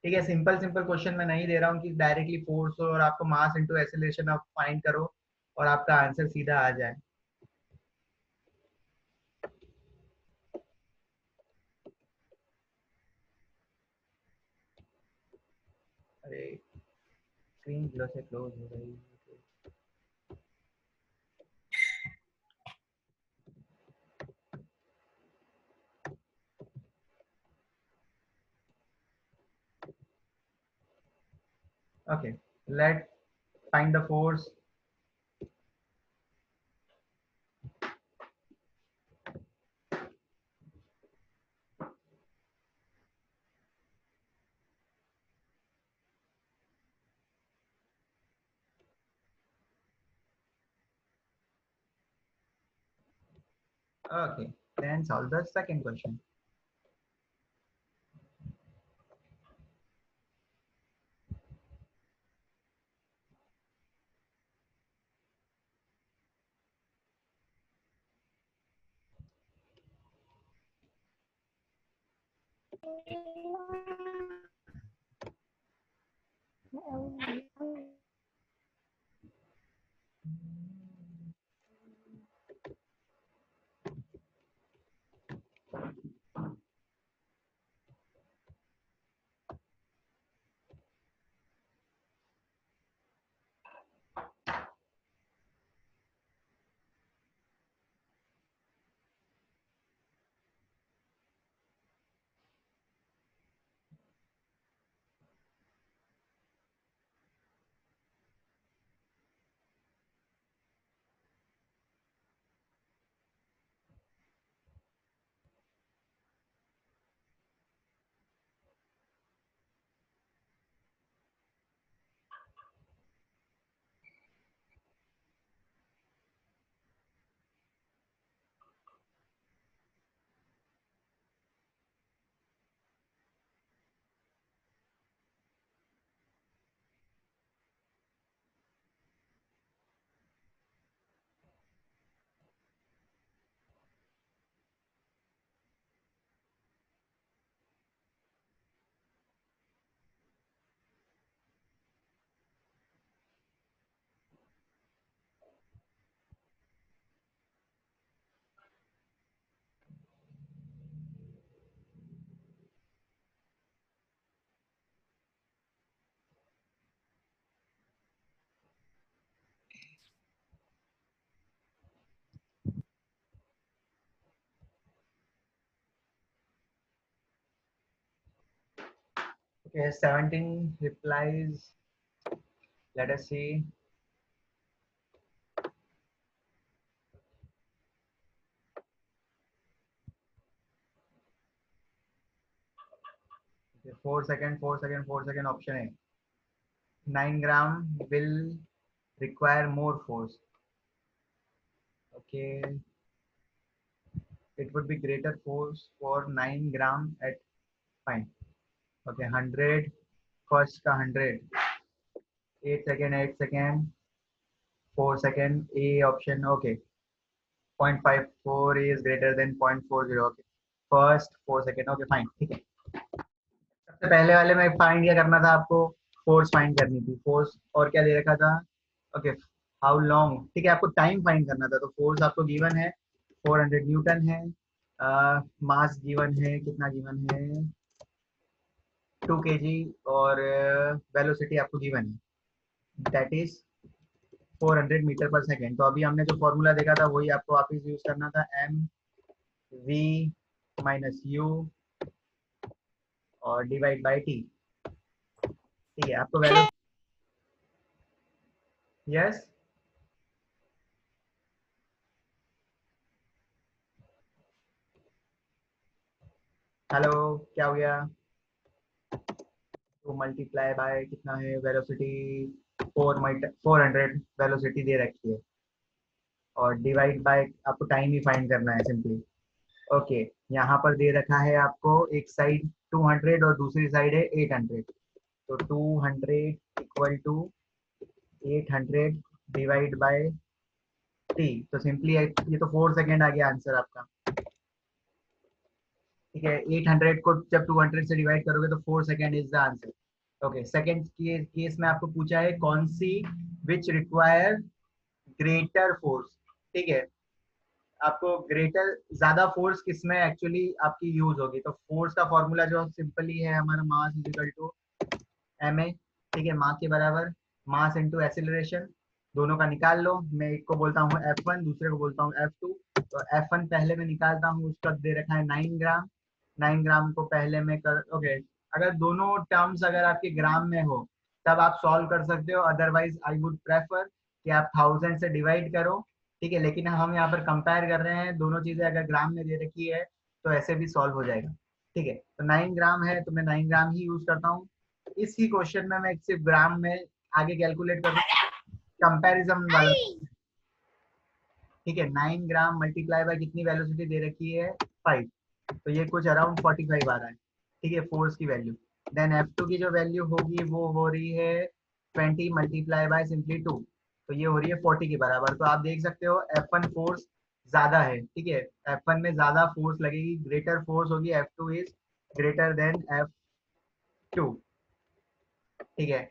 ठीक है, simple simple question मैं नहीं दे रहा हूँ कि डायरेक्टली फोर्स और आपको मास इनटू एक्सेलरेशन आप फाइंड करो और आपका आंसर सीधा आ जाए। अरे स्क्रीन से क्लोज हो गई। Okay, let find the force. Okay, then solve the second question. Okay, 17 replies. Let us see. Okay, 4 second, 4 second, 4 second. Option A. 9 gram will require more force. Okay, it would be greater force for 9 gram at fine. Okay, 100. First का 100. 8 second, 8 second, 4 second. A option. Okay, 0.54 is greater than 0.40. Okay, first 4 second. Okay, fine. ठीक है, सबसे पहले वाले में find क्या करना था आपको? फोर्स फाइंड करनी थी। फोर्स और क्या दे रखा था? Okay, how long. ठीक है, आपको टाइम फाइंड करना था। तो फोर्स आपको गिवन है 400 न्यूटन है। मास गिवन है, कितना गिवन है? 2 kg। और वेलोसिटी आपको गिवन है, दैट इज 400 मीटर पर सेकेंड। तो अभी हमने जो फॉर्मूला देखा था वही आपको वापिस यूज करना था, एम वी माइनस यू और डिवाइड बाई टी। ठीक है, आपको वैल्यू। यस, हेलो, क्या हो गया? तो मल्टीप्लाई बाय कितना है वेलोसिटी? 400 वेलोसिटी दे रखी है और डिवाइड बाय आपको टाइम ही फाइंड करना है सिंपली। ओके, यहाँ पर दे रखा है आपको एक साइड 200 और दूसरी साइड है 800। तो 200 equal to 800 divide by t. तो सिंपली ये तो 4 सेकेंड आ गया आंसर आपका। ठीक है, 800 को जब 200 से डिवाइड करोगे तो 4 second is the answer. Okay, second case में आपको पूछा है कौन सी विच रिक्वायर ग्रेटर फोर्स। ठीक है, आपको ग्रेटर ज्यादा फोर्स किसमें एक्चुअली आपकी यूज होगी, तो फोर्स का फॉर्मूला जो सिंपली है हमारा mass is equal to m a. ठीक है, मास के बराबर मास इनटू एक्सीलरेशन, दोनों का निकाल लो। मैं एक को बोलता हूँ F1, दूसरे को बोलता हूँ F2। तो F1 पहले मैं निकालता हूँ, उसका दे रखा है 9 ग्राम। 9 ग्राम को पहले में कर, ओके, अगर दोनों टर्म्स अगर आपके ग्राम में हो तब आप सॉल्व कर सकते हो, अदरवाइज आई वुड प्रेफर कि आप 1000 से डिवाइड करो। ठीक है, लेकिन हम यहाँ पर कंपेयर कर रहे हैं दोनों चीजें, अगर ग्राम में दे रखी है तो ऐसे भी सॉल्व हो जाएगा। ठीक है, तो 9 ग्राम है तो मैं 9 ग्राम ही यूज करता हूँ। इसी क्वेश्चन में मैं सिर्फ ग्राम में आगे कैलकुलेट कर रहा हूँ, कंपेरिजन वाला। ठीक है, 9 ग्राम मल्टीप्लाई बाय कितनी वेलोसिटी दे रखी है 5, तो ये कुछ अराउंड 45 आ रहा है। ठीक है, फोर्स की वैल्यू। देन F2 की जो वैल्यू होगी वो हो रही है 20 मल्टीप्लाई बाय सिंपली 2, तो ये हो रही है 40 के बराबर। तो आप देख सकते हो F1 फोर्स ज्यादा है। ठीक है, F1 में ज्यादा फोर्स लगेगी, ग्रेटर फोर्स होगी, F2 is greater than F2। ठीक है,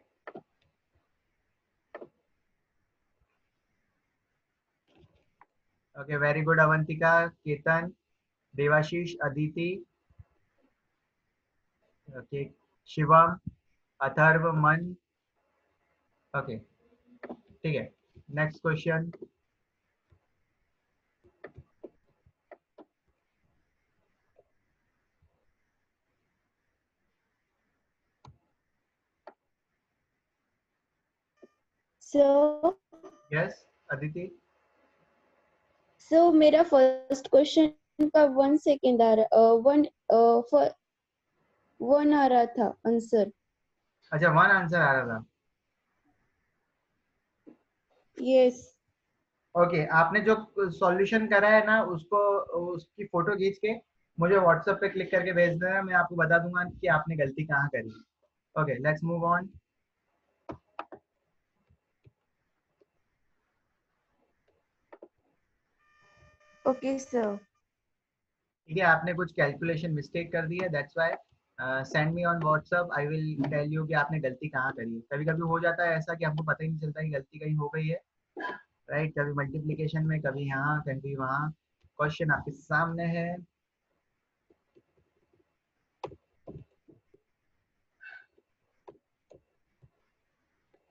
okay, very good Avantika, Ketan, Devashish, Aditi, okay, Shivam, Atharva, Mann. Okay, ठीक है, next question. So yes Aditi. मेरा फर्स्ट क्वेश्चन का 1 सेकेंड आ रहा, वन आ रहा था आंसर। अच्छा, वन आंसर आ रहा था। यस। ओके, आपने जो सॉल्यूशन करा है ना उसको, उसकी फोटो खींच के मुझे व्हाट्सएप पे क्लिक करके भेज देना, मैं आपको बता दूंगा कि आपने गलती कहाँ करी। Okay, let's move on. Okay sir. ठीक है, आपने कुछ कैलकुलेशन मिस्टेक कर दी है, that's why send me on WhatsApp, I will tell you कि आपने गलती कहाँ करी है। कभी कभी हो जाता है ऐसा कि हमको पता ही नहीं चलता कि गलती कहीं हो गई है, राइट, कभी मल्टीप्लिकेशन में, कभी यहाँ, कभी वहाँ। क्वेश्चन आपके सामने है।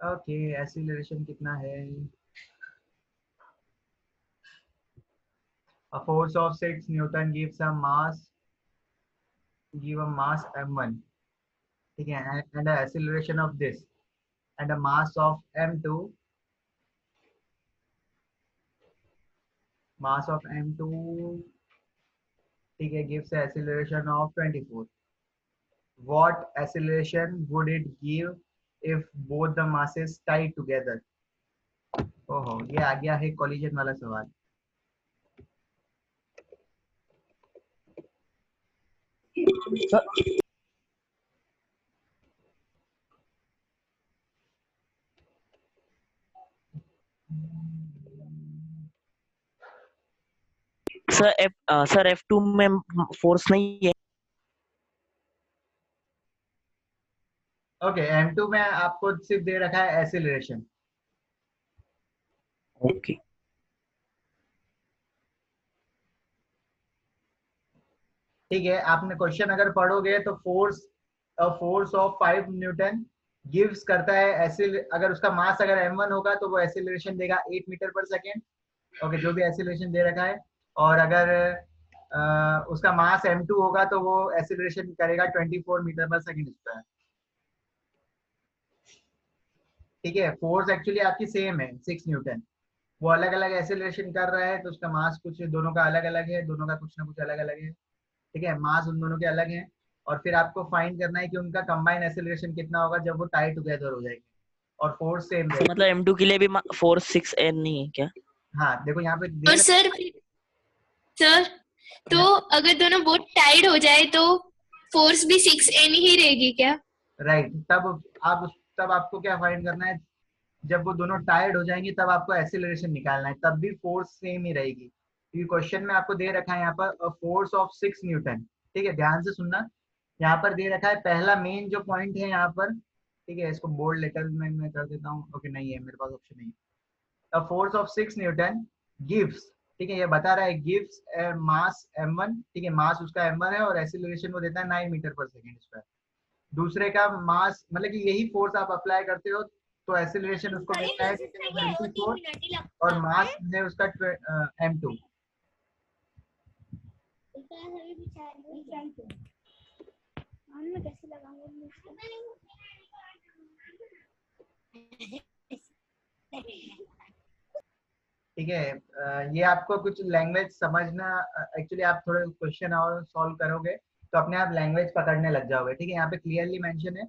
ओके, एक्सीलरेशन कितना है, a force of 6 Newton gives a mass, give a mass m1, ठीक है, and the acceleration of this and a mass of m2, mass of m2, ठीक है, gives a acceleration of 24. What acceleration would it give if both the masses tied together? ओहो, ये आ गया है collision वाला सवाल। सर F2 में force नहीं है। ओके, m2 में आपको सिर्फ दे रखा है एक्सीलरेशन। ओके, ठीक है, आपने क्वेश्चन अगर पढ़ोगे तो फोर्स ऑफ 5 न्यूटन गिव्स करता है ऐसे, अगर उसका मास अगर m1 होगा तो वो एक्सीलरेशन देगा 8 मीटर पर सेकेंड। ओके, जो भी एक्सीलरेशन दे रखा है, और अगर उसका मास m2 होगा तो वो एक्सीलरेशन करेगा 24 मीटर पर सेकेंड स्क्वायर। ठीक है, फोर्स एक्चुअली आपकी सेम है 6 न्यूटन, वो अलग अलग एक्सीलरेशन कर रहा है तो उसका मास कुछ दोनों का अलग अलग है, दोनों का कुछ ना कुछ अलग अलग है। ठीक है, मास उन दोनों के अलग हैं, और फिर आपको फाइंड करना है कि उनका कंबाइन एक्सेलरेशन कितना होगा जब वो टाई टुगेदर हो जाएंगे, और फोर्स सेम सर रहेगी। मतलब M2 के लिए भी फोर्स 6n नहीं है क्या? हाँ, देखो यहाँ पे और सर सर तो अगर दोनों बोट टाइड हो जाए तो फोर्स भी 6n ही रहेगी क्या? राइट, तब आपको क्या फाइंड करना है, जब वो दोनों टायर्ड हो जाएंगे तब आपको एक्सेलरेशन निकालना है, तब भी फोर्स सेम ही रहेगी, क्योंकि क्वेश्चन में आपको दे रखा है यहाँ पर फोर्स ऑफ 6 न्यूटन। ठीक है, ध्यान से सुनना। यहाँ पर दे रखा है पहला मेन जो पॉइंट है यहाँ पर, ठीक है, इसको बोल्ड लेटर में मैं कर देता हूँ। ओके, नहीं है मेरे पास ऑप्शन, नहीं है। A force of 6 Newton gives, ठीक है, ये बता रहा है गिव्स मास m1, ठीक है, मास उसका m1 है और एक्सीलरेशन वो देता है 9 मीटर पर सेकेंड स्क्वायर। दूसरे का मास, मतलब कि यही फोर्स आप अप्लाई करते हो तो एक्सीलरेशन उसको मिलता है 24 और मास है उसका m2। कैसे लगाऊंगा? ठीक है, ये आपको कुछ लैंग्वेज समझना, एक्चुअली आप थोड़े क्वेश्चन और सॉल्व करोगे तो अपने आप लैंग्वेज पकड़ने लग जाओगे। ठीक है, यहाँ पे क्लियरली मेंशन है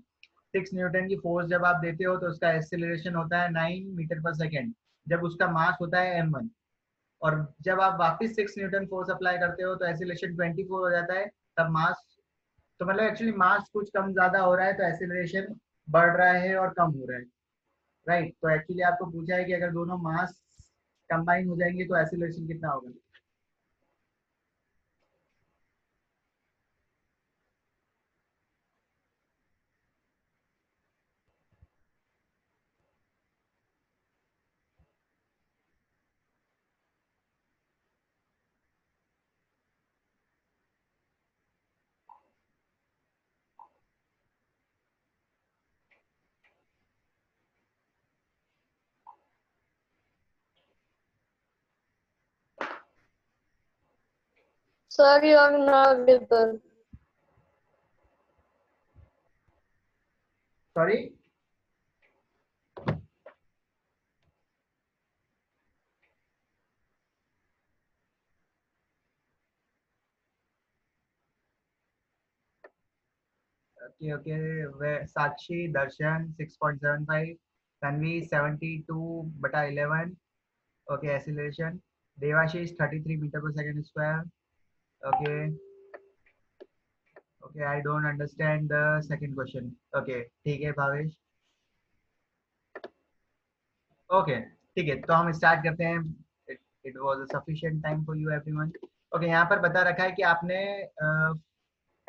6 न्यूटन की फोर्स जब आप देते हो तो उसका एक्सेलरेशन होता है 9 मीटर पर सेकेंड, जब उसका मास होता है m1, और जब आप वापस 6 न्यूटन फोर्स अप्लाई करते हो तो एक्सेलरेशन 24 हो जाता है, तब मास, तो मतलब एक्चुअली मास कुछ कम ज्यादा हो रहा है तो एक्सेलरेशन बढ़ रहा है और कम हो रहा है, राइट। तो एक्चुअली आपको पूछा है कि अगर दोनों मास कंबाइन हो जाएंगे तो एक्सेलरेशन कितना होगा। Sir, you are not audible. Sorry, okay okay, वे Sakshi Darshan 6.75, Tanvi 72/11, okay acceleration, Devashish 33 meter per second square, okay okay, I don't understand the second question, okay ठीक है भावेश, ओके ठीक है, तो हम स्टार्ट करते हैं। It was a sufficient time for you everyone. Okay, यहाँ पर बता रखा है कि आपने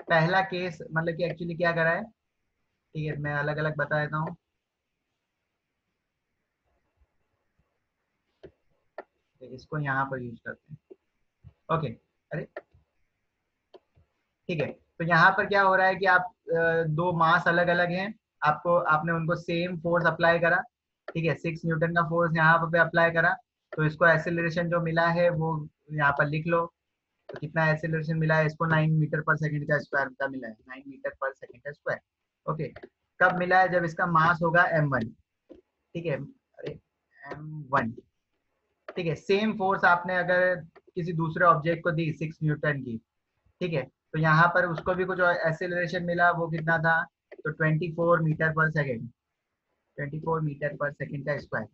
पहला केस, मतलब कि एक्चुअली क्या करा है, ठीक है, मैं अलग अलग बता देता हूँ। इसको यहाँ पर यूज करते हैं, ओके, अरे ठीक है, तो यहाँ पर क्या हो रहा है कि आप दो मास अलग अलग हैं, आपको आपने उनको सेम फोर्स अप्लाई करा, ठीक है, 6 न्यूटन का फोर्स यहाँ पर अप्लाई करा, तो इसको एक्सेलरेशन जो मिला है वो यहाँ पर लिख लो। तो कितना एक्सेलरेशन मिला है इसको, 9 मीटर पर सेकंड का स्क्वायर का मिला है, 9 मीटर पर सेकंड का स्क्वायर। ओके, कब मिला है, जब इसका मास होगा m1, ठीक है, अरे m1, ठीक है, सेम फोर्स आपने अगर किसी दूसरे ऑब्जेक्ट को दी 6 न्यूटन की, ठीक है, तो यहाँ पर उसको भी कुछ एक्सेलरेशन मिला, वो कितना था, तो 24 मीटर पर सेकेंड, 24 मीटर पर सेकेंड का स्क्वायर,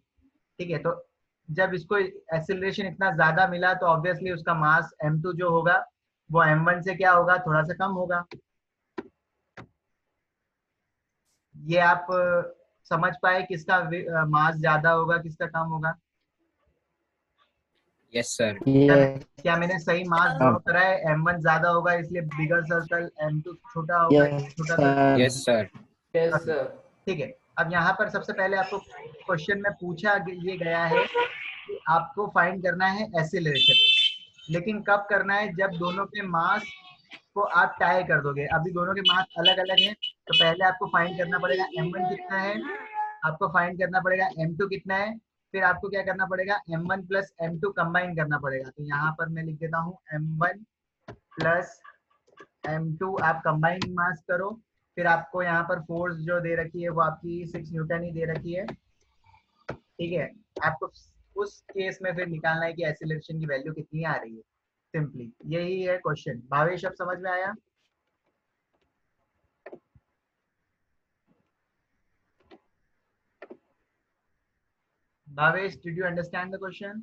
ठीक है। तो जब इसको एक्सेलरेशन इतना ज्यादा मिला तो ऑब्वियसली उसका मास m2 जो होगा वो m1 से क्या होगा, थोड़ा सा कम होगा। ये आप समझ पाए किसका मास ज्यादा होगा किसका कम होगा। Yes sir. क्या मैंने सही मास ड्रॉ करा है, m1 ज्यादा होगा इसलिए बिगर सर्कल, m2 छोटा होगा छोटा circle. Yes sir. Yes sir. ठीक है, अब यहाँ पर सबसे पहले आपको क्वेश्चन में पूछा ये गया है कि आपको फाइंड करना है एक्सेलरेशन, लेकिन कब करना है, जब दोनों के मास को आप टाई कर दोगे। अभी दोनों के मास अलग अलग हैं, तो पहले आपको फाइंड करना पड़ेगा m1 कितना है, आपको फाइंड करना पड़ेगा m2 कितना है, फिर आपको क्या करना पड़ेगा m1 प्लस m2 कंबाइन करना पड़ेगा। तो यहाँ पर मैं लिख देता हूँ m1 प्लस m2, आप कंबाइन मास करो, फिर आपको यहाँ पर फोर्स जो दे रखी है वो आपकी 6 न्यूटन ही दे रखी है, ठीक है। आपको उस केस में फिर निकालना है कि एक्सेलरेशन की वैल्यू कितनी आ रही है, सिंपली यही है क्वेश्चन। भावेश अब समझ में आया। Bhavesh, did you understand the question?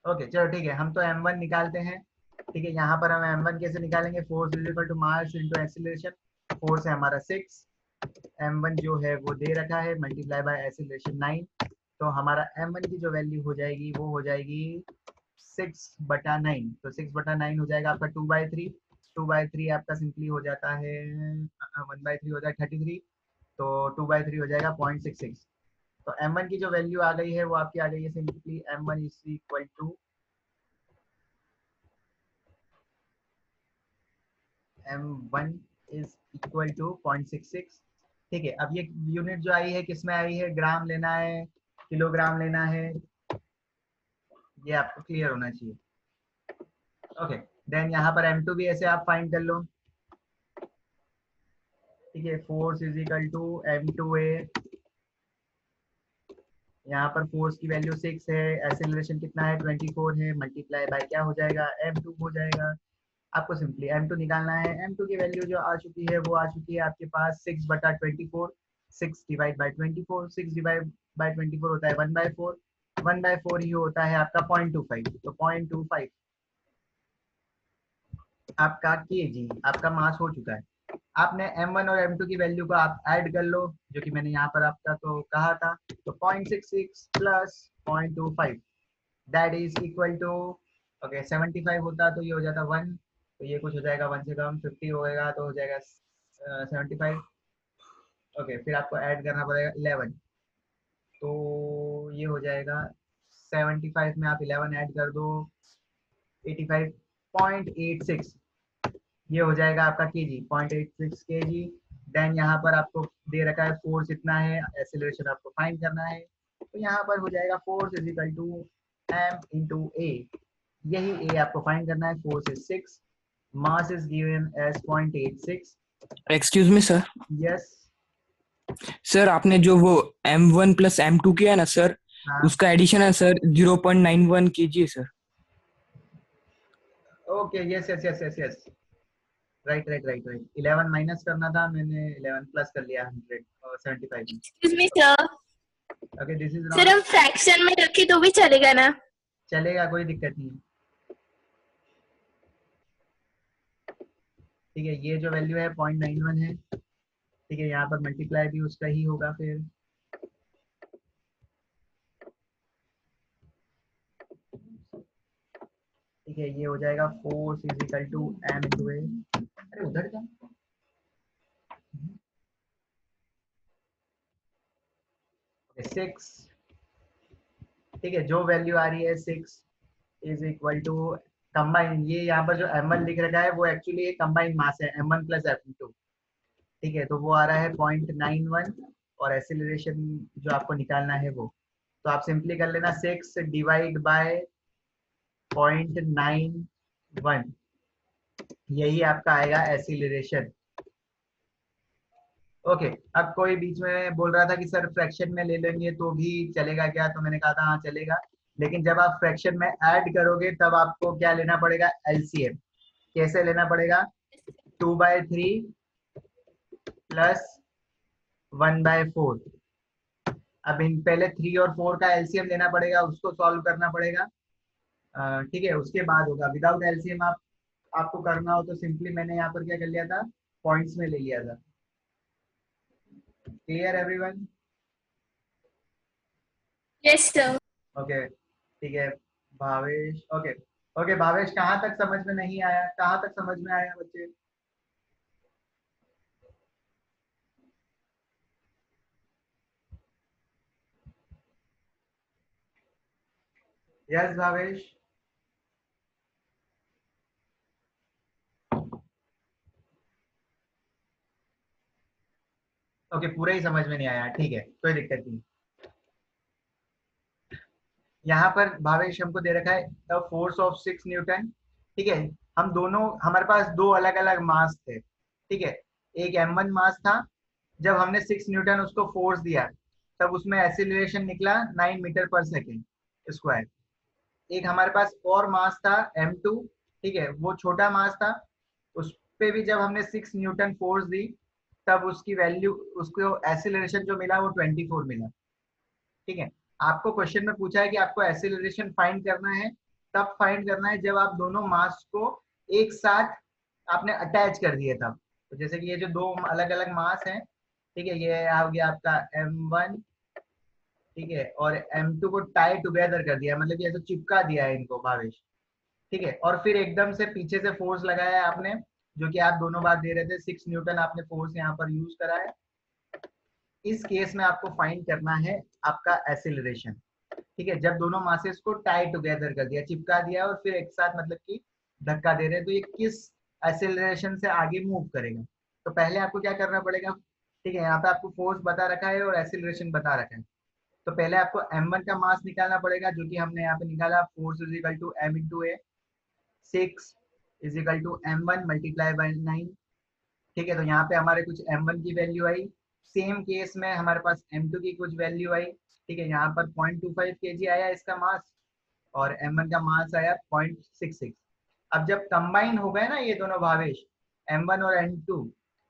Okay चलो ठीक है, हम तो m1 निकालते हैं, ठीक है। यहाँ पर हम m1 कैसे निकालेंगे, force is equal to mass into acceleration, force है हमारा 6, m1 जो है वो दे रखा है, मल्टीप्लाई बाय एक्सीलरेशन 9, तो हमारा m1 की जो वैल्यू हो जाएगी वो हो जाएगी 6/9। तो 6/9 हो जाएगा आपका 2/3। 2/3 आपका सिंपली हो जाता है 1/3 हो जाएगा 33। तो 2/3 हो जाएगा 0.66। तो m1 की जो वैल्यू आ गई है वो आपकी आ गई है simply m1 is equal to m1 is equal to 0.66। ठीक है, अब ये यूनिट जो आई है किस में आई है, ग्राम लेना है, किलोग्राम लेना है, ये आपको क्लियर होना चाहिए। ओके, देन यहाँ पर m2 भी ऐसे आप फाइंड कर लो। ठीक है, force is equal to m2a। यहाँ पर फोर्स की वैल्यू 6 है, एक्सेलरेशन कितना है 24 है, मल्टीप्लाई बाय क्या हो जाएगा m2 हो जाएगा। आपको सिंपली m2 निकालना है। m2 की वैल्यू जो आ चुकी है वो आ चुकी है आपके पास 6/24। 6 डिवाइड बाय 24, 6 डिवाइड बाय 24 होता है 1/4। 1/4 ही होता है आपका 0.25। तो 0.25 आपका केजी, आपका मास हो चुका है। आपने m1 और m2 की वैल्यू को आप ऐड कर लो, जो कि मैंने यहाँ पर आपका तो कहा था। तो 0.66 plus 0.25 that is equal to, okay 75 होता तो ये हो जाता 1। तो ये कुछ हो जाएगा 1 से कम, 50 होएगा तो हो जाएगा 75। ओके, फिर आपको ऐड करना पड़ेगा 11। तो ये हो जाएगा 75 में आप 11 ऐड कर दो 85.86। ये हो जाएगा आपका केजी, 0.86 केजी। देन यहाँ पर आपको दे रखा है फोर्स इतना है, एक्सेलरेशन आपको फाइंड करना है। तो यहाँ पर हो जाएगा force is equal to m into a. यही ए आपको फाइंड करना है। Force is 6, mass is given as 0.86। Excuse me sir. Yes. Sir आपने जो वो m1 प्लस m2 किया है ना सर, हाँ, उसका एडिशन है सर 0.91 kg है sir. Okay, yes yes yes yes yes, right right right right. 11 minus करना था, मैंने 11 प्लस कर लिया 175 में। Excuse me sir, okay, this is sir wrong. हम फ्रैक्शन में रखे तो भी चलेगा ना? चलेगा, कोई दिक्कत नहीं है। ठीक है, ये जो वैल्यू है 0.91 है। ठीक है, यहाँ पर मल्टीप्लाई भी उसका ही होगा फिर। ठीक है, ये हो जाएगा force is equal to m into a. अरे उधर क्या, ओके 6। ठीक है, जो वैल्यू आ रही है 6 इज इक्वल टू कंबाइन, ये यहाँ पर जो m1 लिख रखा है वो एक्चुअली कंबाइन मास है m1 प्लस m2। ठीक है, तो वो आ रहा है 0.91 और एक्सीलरेशन जो आपको निकालना है वो, तो आप सिंपली कर लेना 6 डिवाइड बाय 0.91, यही आपका आएगा एक्सीलरेशन। ओके, अब कोई बीच में बोल रहा था कि सर फ्रैक्शन में ले लेंगे तो भी चलेगा क्या, तो मैंने कहा था हाँ चलेगा, लेकिन जब आप फ्रैक्शन में ऐड करोगे तब आपको क्या लेना पड़ेगा, एलसीएम। कैसे लेना पड़ेगा, 2/3 प्लस 1/4। अब इन पहले 3 और 4 का एलसीएम लेना पड़ेगा, उसको सॉल्व करना पड़ेगा। ठीक है, उसके बाद होगा। विदाउट एलसीएम आप आपको करना हो तो सिंपली मैंने यहाँ पर क्या कर लिया था, पॉइंट्स में ले लिया था। Clear everyone? Yes sir. Okay, ठीक है भावेश। ओके ओके भावेश, कहाँ तक समझ में नहीं आया, कहाँ तक समझ में आया बच्चे? यस भावेश। ओके, पूरा ही समझ में नहीं आया, ठीक है कोई दिक्कत नहीं। यहाँ पर भावेश हमको दे रखा है द फोर्स ऑफ 6 न्यूटन। ठीक है, हम दोनों, हमारे पास दो अलग अलग मास थे। ठीक है, एक m1 मास था, जब हमने 6 न्यूटन उसको फोर्स दिया तब उसमें एक्सीलरेशन निकला 9 मीटर पर सेकेंड स्क्वायर। एक हमारे पास और मास था m2। ठीक है, वो छोटा मास था, उस पे भी जब हमने 6 न्यूटन फोर्स दी तब उसकी वैल्यू, उसको एक्सीलरेशन जो मिला वो 24 मिला। ठीक है, आपको क्वेश्चन में पूछा है कि आपको एक्सीलरेशन फाइंड करना है, तब फाइंड करना है जब आप दोनों मास को एक साथ आपने अटैच कर दिए तब। तो जैसे कि ये जो दो अलग अलग मास हैं, ठीक है, ये आ गया आपका m1, ठीक है, और M2 को टाई टुगेदर कर दिया, मतलब कि ऐसे चिपका दिया है इनको भावेश, ठीक है, और फिर एकदम से पीछे से फोर्स लगाया है आपने, जो कि आप दोनों बार दे रहे थे, 6 न्यूटन आपने फोर्स यहाँ पर यूज करा है। इस केस में आपको फाइंड करना है आपका एसिलरेशन, ठीक है, जब दोनों मासेस को टाई टुगेदर कर दिया, चिपका दिया और फिर एक साथ मतलब कि धक्का दे रहे हैं, तो ये किस एसिलरेशन से आगे मूव करेगा। तो पहले आपको क्या करना पड़ेगा, ठीक है, यहाँ पे आपको फोर्स बता रखा है और एसिलरेशन बता रखा है। तो पहले आपको m1 का मास निकालना पड़ेगा, जो कि हमने यहाँ पे निकाला, force is equal to m into a, 6 is equal to m1 multiply by 9, ठीक है, तो यहाँ पे हमारे कुछ m1 की वैल्यू आई। सेम केस में हमारे पास m2 की कुछ वैल्यू आई, ठीक है, यहाँ पर 0.25 kg आया इसका मास और m1 का मास आया 0.66। अब जब कंबाइन हो गए ना ये दोनों भावेश, m1 और m2,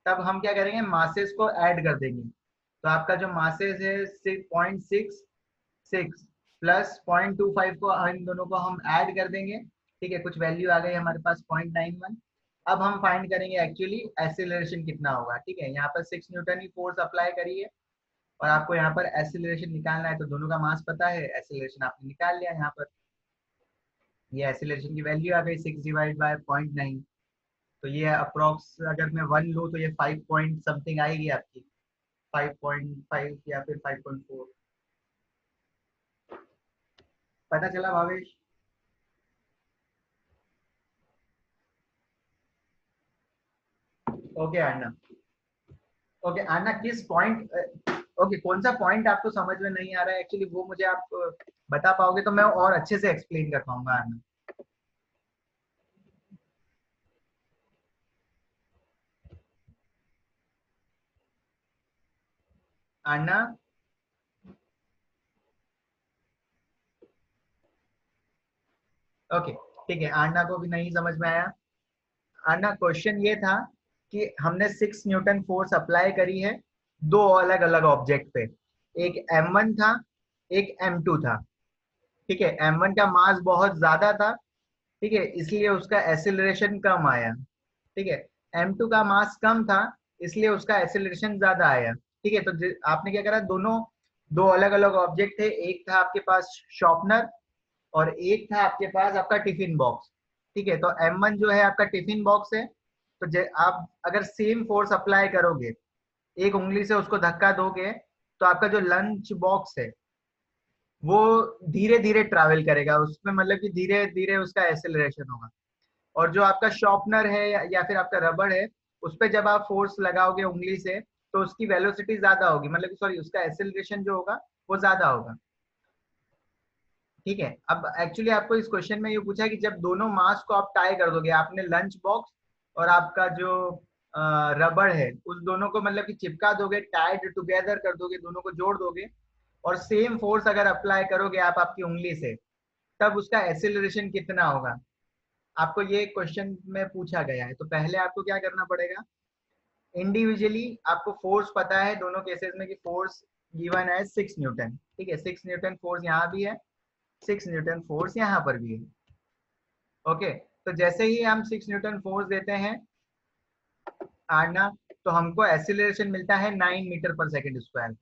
तब हम क्या करेंगे, मासेस को ऐड कर देंगे। तो आपका जो मासेस है 0.66 प्लस 0.25 को, इन दोनों को हम ऐड कर देंगे, ठीक है, कुछ वैल्यू आ गई हमारे पास 0.91। अब हम फाइंड करेंगे एक्चुअली एसिलरेशन कितना होगा, ठीक है, यहाँ पर 6 न्यूटन ही फोर्स अप्लाई करी है और आपको यहाँ पर एसिलरेशन निकालना है, तो दोनों का मास पता है, एसिलरेशन आपने निकाल लिया यहाँ पर, ये एसिलरेशन की वैल्यू आ गई 6 डिवाइड बाय 0.9, तो ये अप्रोक्स अगर मैं 1 लूँ तो ये 5 पॉइंट समथिंग आएगी आपकी, 5.5 या फिर 5.4, पता चला भावेश। ओके अन्ना, ओके अन्ना, किस पॉइंट, ओके कौन सा पॉइंट आपको समझ में नहीं आ रहा है एक्चुअली, वो मुझे आप बता पाओगे तो मैं और अच्छे से एक्सप्लेन कर पाऊंगा अन्ना। अन्ना, ओके ठीक है, अन्ना को भी नहीं समझ में आया। अन्ना क्वेश्चन ये था कि हमने 6 न्यूटन फोर्स अप्लाई करी है दो अलग अलग ऑब्जेक्ट पे, एक m1 था, एक m2 था, ठीक है, m1 का मास बहुत ज्यादा था, ठीक है, इसलिए उसका एसिलरेशन कम आया, ठीक है, m2 का मास कम था, इसलिए उसका एसिलरेशन ज्यादा आया, ठीक है, तो आपने क्या करा, दोनों दो अलग अलग ऑब्जेक्ट थे, एक था आपके पास शॉर्पनर और एक था आपके पास आपका टिफिन बॉक्स, ठीक है, तो m1 जो है आपका टिफिन बॉक्स है, तो आप अगर सेम फोर्स अप्लाई करोगे, एक उंगली से उसको धक्का दोगे, तो आपका जो लंच बॉक्स है वो धीरे धीरे ट्रैवल करेगा, उसमें मतलब कि धीरे धीरे उसका एसेलरेशन होगा, और जो आपका शॉर्पनर है या फिर आपका रबड़ है, उस पर जब आप फोर्स लगाओगे उंगली से, तो उसकी वेलोसिटी ज्यादा होगी, मतलब सॉरी उसका एसेलरेशन जो होगा वो ज्यादा होगा, ठीक है। अब एक्चुअली आपको इस क्वेश्चन में ये पूछा है कि जब दोनों मास को आप टाई कर दोगे, आपने लंच बॉक्स और आपका जो रबड़ है उस दोनों को मतलब कि चिपका दोगे, टाइड टुगेदर कर दोगे, दोनों को जोड़ दोगे और सेम फोर्स अगर अप्लाई करोगे आप आपकी उंगली से, तब उसका एसिलरेशन कितना होगा, आपको ये क्वेश्चन में पूछा गया है। तो पहले आपको क्या करना पड़ेगा, इंडिविजुअली आपको फोर्स पता है दोनों केसेस में कि फोर्स गिवन है 6 न्यूटन, ठीक है, 6 न्यूटन फोर्स यहाँ भी है, 6 न्यूटन फोर्स यहाँ पर भी है, ओके। तो जैसे ही हम 6 न्यूटन फोर्स देते हैं आना, तो हमको एसिलरेशन मिलता है 9 मीटर पर सेकंड स्क्वायर।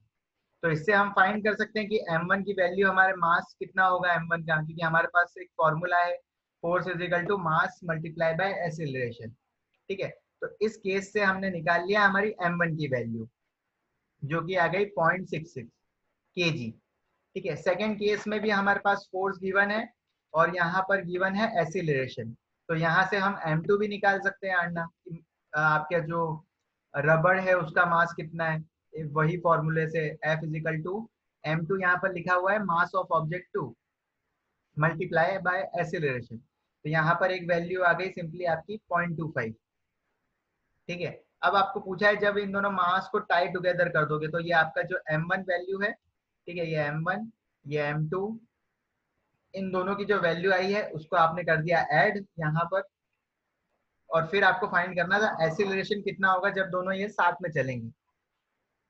तो इससे हम फाइंड कर सकते हैं कि m1 की वैल्यू हमारे मास कितना होगा m1 का, क्योंकि हमारे पास एक फॉर्मूला है, force is equal to mass multiply by acceleration, ठीक है। तो इस केस से हमने निकाल लिया हमारी m1 की वैल्यू, जो कि आ गई 0.66 kg, ठीक है। सेकेंड केस में भी हमारे पास फोर्स गिवन है और यहाँ पर गिवन है एसिलरेशन, तो यहाँ से हम m2 भी निकाल सकते हैं अन्ना, आपका जो रबड़ है उसका मास कितना है, वही फॉर्मूले से F is equal to m2, यहाँ पर लिखा हुआ है mass of object 2 multiply by acceleration, तो यहाँ पर एक वैल्यू आ गई सिंपली आपकी 0.25, ठीक है। अब आपको पूछा है जब इन दोनों मास को टाई टुगेदर कर दोगे, तो ये आपका जो m1 वैल्यू है, ठीक है, ये m1 ये m2, इन दोनों की जो वैल्यू आई है उसको आपने कर दिया ऐड यहाँ पर, और फिर आपको फाइंड करना था एसिलरेशन कितना होगा जब दोनों ये साथ में चलेंगे,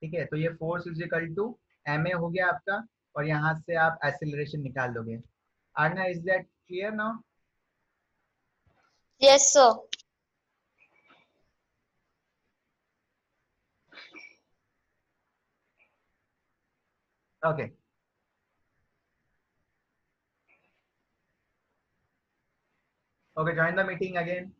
ठीक है। तो ये force is equal to ma हो गया आपका, और यहाँ से आप एसिलरेशन निकाल दोगे। Aarna, is that clear now? Yes, sir. Okay, Okay, join the meeting again.